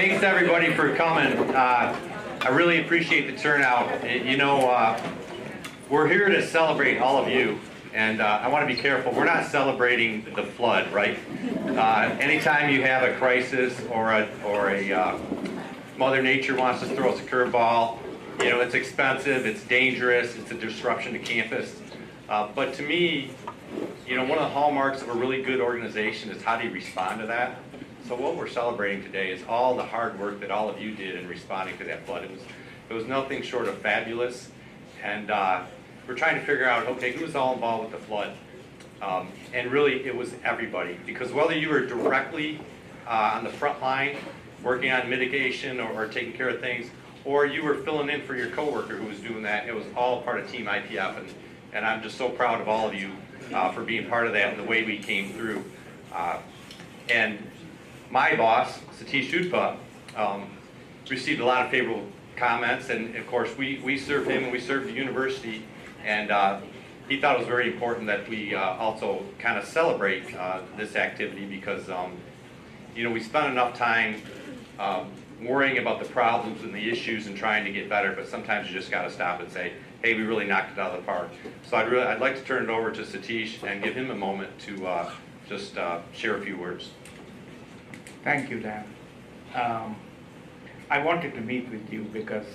thanks everybody for coming. I really appreciate the turnout. You know, we're here to celebrate all of you, and I want to be careful. We're not celebrating the flood, right? Anytime you have a crisis or a Mother Nature wants to throw us a curveball, you know, it's expensive, it's dangerous, it's a disruption to campus. But to me, you know, one of the hallmarks of a really good organization is how do you respond to that? So what we're celebrating today is all the hard work that all of you did in responding to that flood. It was nothing short of fabulous, and we're trying to figure out, okay, who was all involved with the flood? And really, it was everybody, because whether you were directly on the front line, working on mitigation or taking care of things, or you were filling in for your coworker who was doing that, it was all part of Team IPF, and I'm just so proud of all of you for being part of that and the way we came through. And my boss, Satish Udpa, received a lot of favorable comments, and of course we served him and we served the university, and he thought it was very important that we also kind of celebrate this activity because you know, we spent enough time worrying about the problems and the issues and trying to get better, but sometimes you just got to stop and say, hey, we really knocked it out of the park. So I'd like to turn it over to Satish and give him a moment to just share a few words. Thank you, Dan. I wanted to meet with you because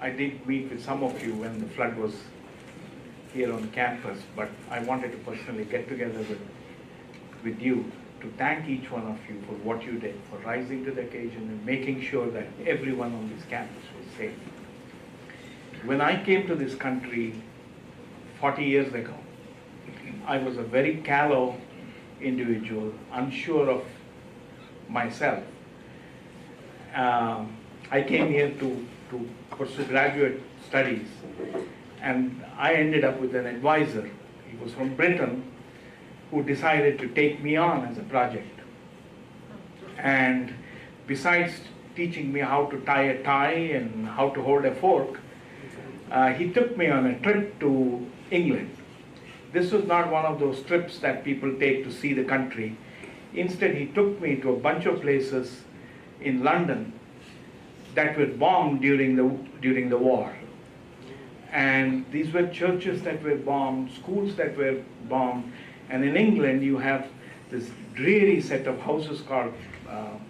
I did meet with some of you when the flood was here on campus, but I wanted to personally get together with you to thank each one of you for what you did, for rising to the occasion and making sure that everyone on this campus was safe. When I came to this country 40 years ago, I was a very callow individual, unsure of myself. I came here to pursue graduate studies, and I ended up with an advisor. He was from Britain, who decided to take me on as a project. And besides teaching me how to tie a tie and how to hold a fork, he took me on a trip to England. This was not one of those trips that people take to see the country. Instead, he took me to a bunch of places in London that were bombed during the war. And these were churches that were bombed, schools that were bombed, and in England you have this dreary set of houses called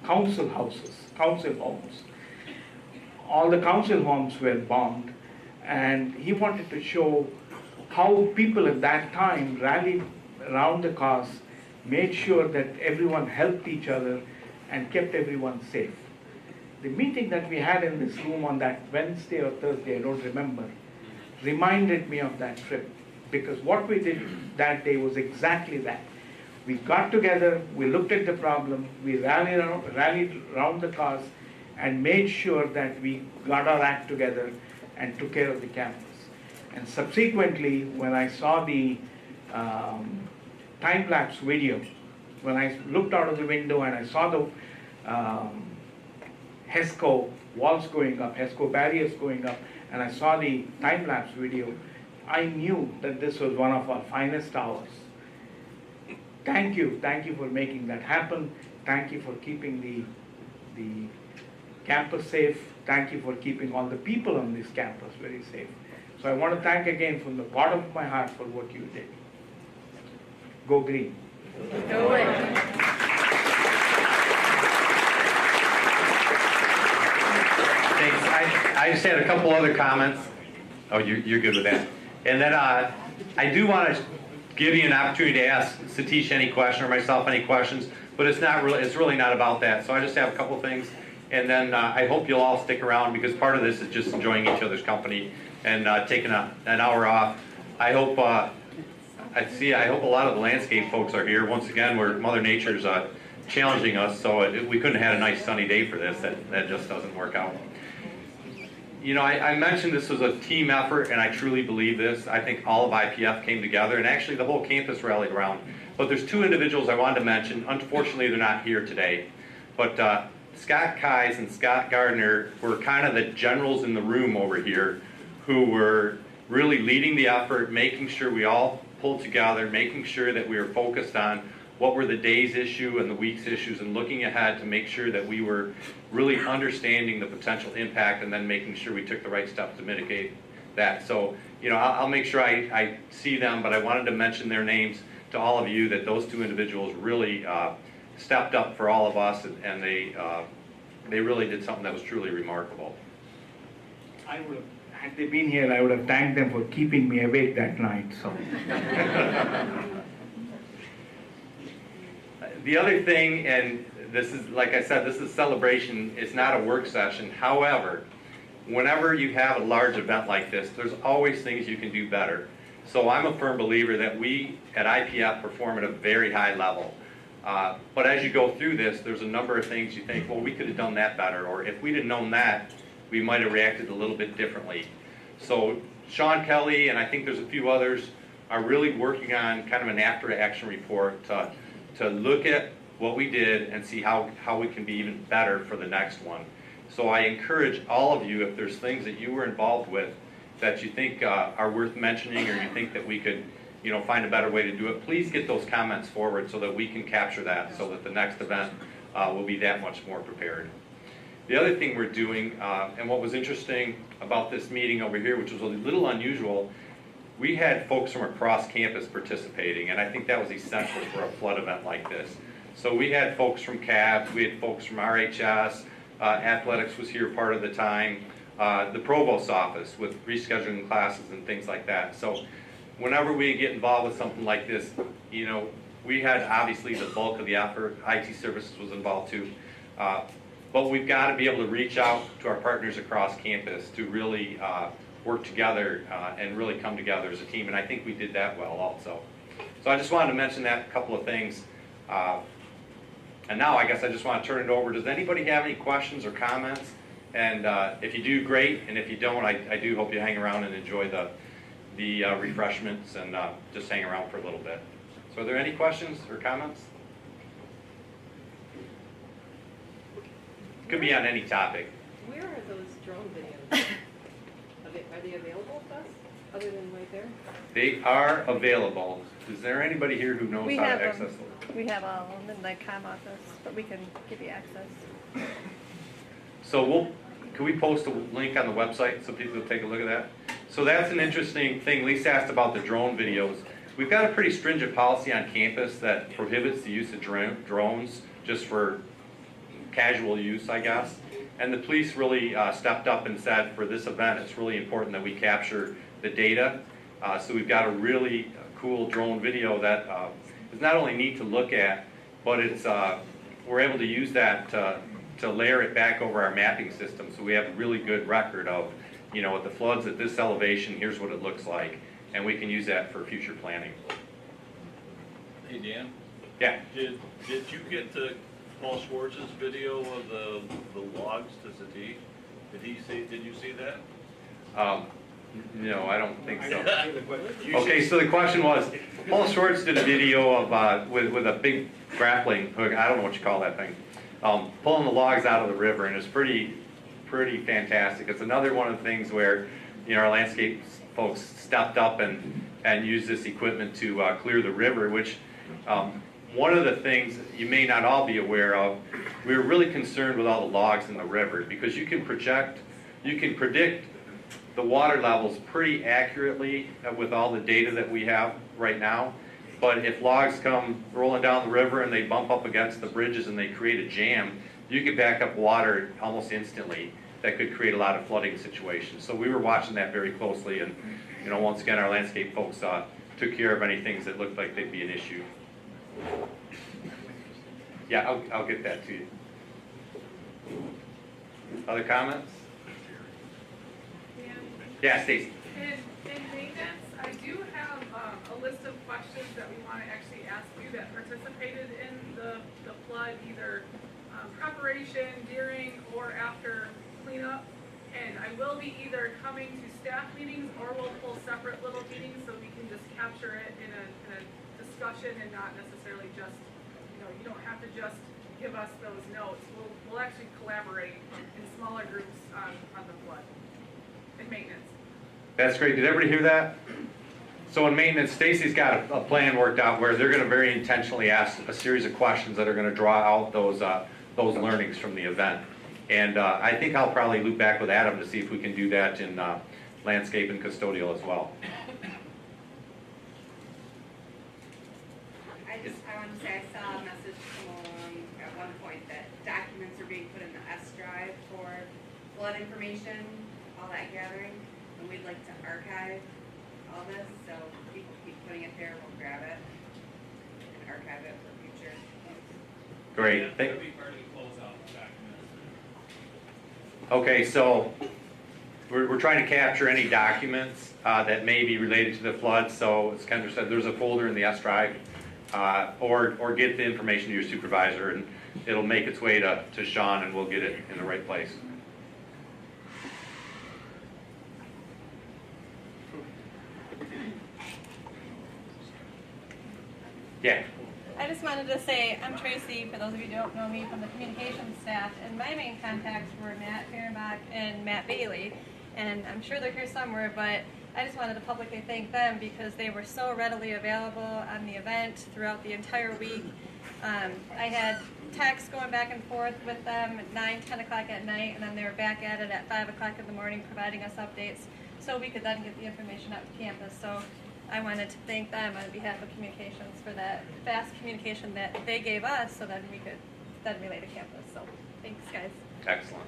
council homes. All the council homes were bombed, and he wanted to show how people at that time rallied around the cause, made sure that everyone helped each other and kept everyone safe. The meeting that we had in this room on that Wednesday or Thursday, I don't remember, reminded me of that trip, because what we did that day was exactly that. We got together, we looked at the problem, we rallied around the cause and made sure that we got our act together and took care of the campus. And subsequently, when I saw the time-lapse video, when I looked out of the window and I saw the HESCO walls going up, HESCO barriers going up, and I saw the time-lapse video, I knew that this was one of our finest hours. Thank you for making that happen. Thank you for keeping the campus safe. Thank you for keeping all the people on this campus very safe. So I want to thank again from the bottom of my heart for what you did. Go green. Go it. Thanks. I just had a couple other comments. Oh, you're good with that. And then I do want to give you an opportunity to ask Satish any question or myself any questions, but it's really not about that. So I just have a couple things, and then I hope you'll all stick around, because part of this is just enjoying each other's company and taking an hour off. I hope a lot of the landscape folks are here. Once again, where Mother Nature's challenging us, so we couldn't have had a nice sunny day for this. That just doesn't work out. You know, I mentioned this was a team effort, and I truly believe this. I think all of IPF came together, and actually the whole campus rallied around. But there's two individuals I wanted to mention. Unfortunately, they're not here today. But Scott Keyes and Scott Gardner were kind of the generals in the room over here who were really leading the effort, making sure we all pulled together, making sure that we were focused on what were the day's issue and the week's issues, and looking ahead to make sure that we were really understanding the potential impact and then making sure we took the right steps to mitigate that. So, you know, I'll make sure I see them, but I wanted to mention their names to all of you, that those two individuals really stepped up for all of us, and they really did something that was truly remarkable. I would have, had they been here, I would have thanked them for keeping me awake that night, so. The other thing, and this is, like I said, this is celebration, it's not a work session. However, whenever you have a large event like this, there's always things you can do better. So I'm a firm believer that we at IPF perform at a very high level. But as you go through this, there's a number of things you think, well, we could have done that better, or if we'd have known that, we might have reacted a little bit differently. So Sean Kelly, and I think there's a few others, are really working on kind of an after-action report to look at what we did and see how we can be even better for the next one. So I encourage all of you, if there's things that you were involved with that you think are worth mentioning, or you think that we could, you know, find a better way to do it, please get those comments forward so that we can capture that, so that the next event will be that much more prepared. The other thing we're doing, and what was interesting about this meeting over here, which was a little unusual, we had folks from across campus participating, and I think that was essential for a flood event like this. So we had folks from CABS, we had folks from RHS, athletics was here part of the time, the provost's office with rescheduling classes and things like that. So whenever we get involved with something like this, you know, we had obviously the bulk of the effort. IT services was involved too. But we've got to be able to reach out to our partners across campus to really work together and really come together as a team, and I think we did that well also. So I just wanted to mention that couple of things. And now I guess I just want to turn it over. Does anybody have any questions or comments? And if you do, great, and if you don't, I do hope you hang around and enjoy the refreshments and just hang around for a little bit. So are there any questions or comments? Could be on any topic. Where are those drone videos? Are they available to us, other than right there? They are available. Is there anybody here who knows how to access them? We have all of them in the COM office, but we can give you access. So can we post a link on the website so people can take a look at that? So that's an interesting thing. Lisa asked about the drone videos. We've got a pretty stringent policy on campus that prohibits the use of drones just for casual use, I guess. And the police really stepped up and said, for this event, it's really important that we capture the data. So we've got a really cool drone video that is not only neat to look at, but it's we're able to use that to layer it back over our mapping system, so we have a really good record of, you know, with the floods at this elevation, here's what it looks like, and we can use that for future planning. Hey Dan? Yeah. Did you get to Paul Schwartz's video of the logs to Satish? Did you see that? No, I don't think so. Okay, so the question was, Paul Schwartz did a video of with a big grappling hook, I don't know what you call that thing, pulling the logs out of the river, and it's pretty fantastic. It's another one of the things where, you know, our landscape folks stepped up and used this equipment to clear the river, which one of the things you may not all be aware of, we were really concerned with all the logs in the river, because you can predict the water levels pretty accurately with all the data that we have right now. But if logs come rolling down the river and they bump up against the bridges and they create a jam, you could back up water almost instantly. That could create a lot of flooding situations. So we were watching that very closely, and, you know, once again, our landscape folks took care of any things that looked like they'd be an issue. Yeah, I'll get that to you. Other comments? Yeah, Stacy. In maintenance, I do have a list of questions that we want to actually ask you that participated in the flood, either preparation, during, or after cleanup. And I will be either coming to staff meetings, or we'll pull separate little meetings so we can just capture it in a discussion, and not necessarily just, you know, you don't have to just give us those notes. We'll actually collaborate in smaller groups on the flood and maintenance. That's great. Did everybody hear that? So in maintenance, Stacy's got a plan worked out where they're gonna very intentionally ask a series of questions that are gonna draw out those learnings from the event. And I think I'll probably loop back with Adam to see if we can do that in landscape and custodial as well. I want to say I saw a message come along at one point that documents are being put in the S drive for flood information, all that gathering, and we'd like to archive all this, so people keep putting it there, we'll grab it and archive it for future use. Great. That'll be part of the closeout document. Okay, so we're trying to capture any documents that may be related to the flood. So as Kendra said, there's a folder in the S drive, or get the information to your supervisor, and it'll make its way to Sean, and we'll get it in the right place. Yeah. I just wanted to say, I'm Tracy, for those of you who don't know me, from the communications staff, and my main contacts were Matt Fehrenbach and Matt Bailey, and I'm sure they're here somewhere, but I just wanted to publicly thank them because they were so readily available on the event throughout the entire week. I had texts going back and forth with them at 9, 10 o'clock at night, and then they were back at it at 5 o'clock in the morning providing us updates so we could then get the information out to campus. So I wanted to thank them on behalf of communications for that fast communication that they gave us so that we could then relay to campus. So thanks, guys. Excellent.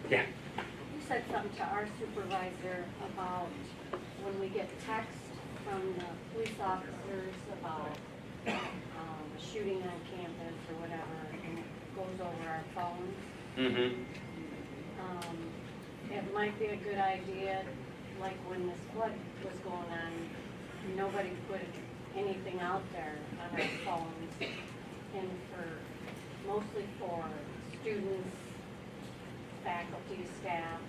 Yeah. You said something to our supervisor about when we get text from the police officers about a shooting on campus or whatever, and it goes over our phones. Mm-hmm. It might be a good idea, like when this flood was going on, nobody put anything out there on our phones, and mostly for students, faculty, staff,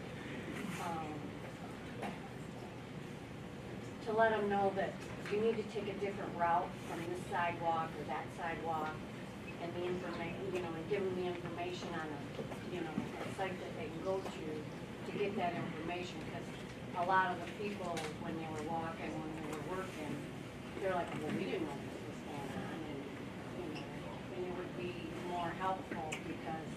to let them know that you need to take a different route from this sidewalk or that sidewalk, and the information, and give them the information on a site that they can go to get that information, because a lot of the people, when they were walking, when they were working, they're like, well, we didn't know this was going on, and it would be more helpful because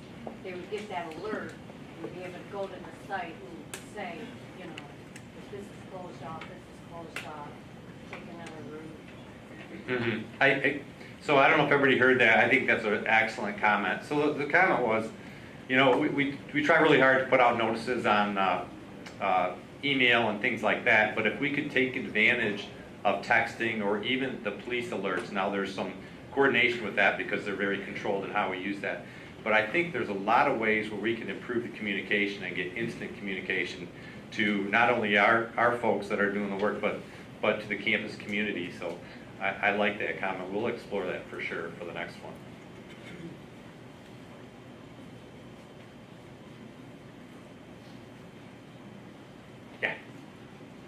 they would get that alert and be able to go to the site and say, if this is closed off, this is closed off, take another route. Mm-hmm. So I don't know if everybody heard that. I think that's an excellent comment. So the comment was, we try really hard to put out notices on email and things like that, but if we could take advantage of texting or even the police alerts, now there's some coordination with that because they're very controlled in how we use that. But I think there's a lot of ways where we can improve the communication and get instant communication to not only our folks that are doing the work, but to the campus community. So I like that comment. We'll explore that for sure for the next one. Yeah.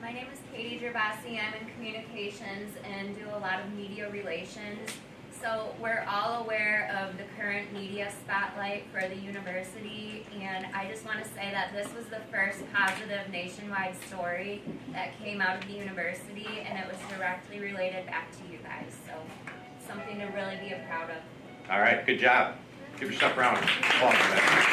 My name is Katie Gervasi. I'm in communications and do a lot of media relations. So we're all aware of the current media spotlight for the university, and I just want to say that this was the first positive nationwide story that came out of the university, and it was directly related back to you guys. So something to really be proud of. All right, good job. Give yourself a round of applause for that.